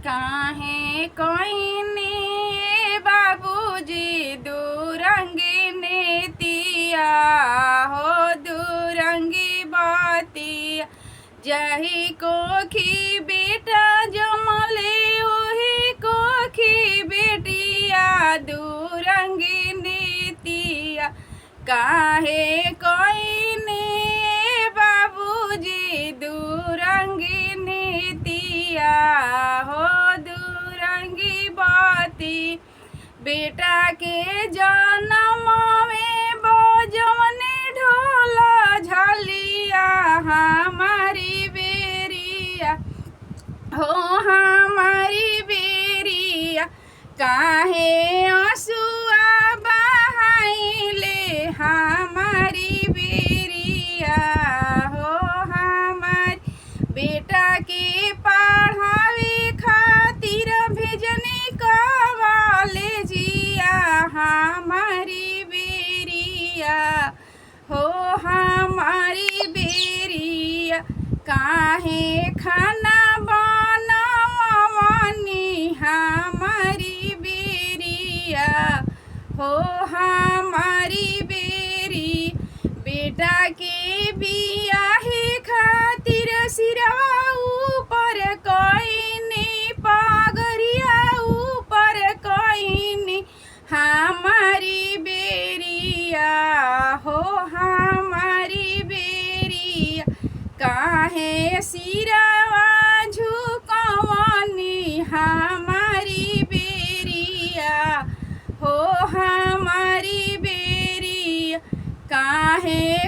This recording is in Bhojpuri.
काहे कोइनी बाबूजी दुरंगी नीतिया हो दुरंगी बातिया। जही कोखी बेटा जमले वही कोखी बेटिया दुरंगी नीतिया। काहे कोइनी बाबूजी दुरंगी नीतिया हो दुरंगी बाती। बेटा के जन्म में बजवने ढोला झलिया हमारी बेरिया हो हमारी बेरिया। काहे आंसुआ बहाइले हमारी बेरिया हो हमारी। बेटा के पढ़ावे खातिर भेजने कॉलेजिया हमारी बेरिया हो हमारी बेरिया। काहे खाना बनवनी हमारी बेरिया हो हमारी बेरी। बेटा के बियाहे खातिर सिरवा ऊपर कोइनी पगरिया ऊपर कोइनी हमारी बेरिया हो हमारी बेरिया। काहे सिरवा झुकवनी हमारी बेरिया हो हमारी बेरिया। काहे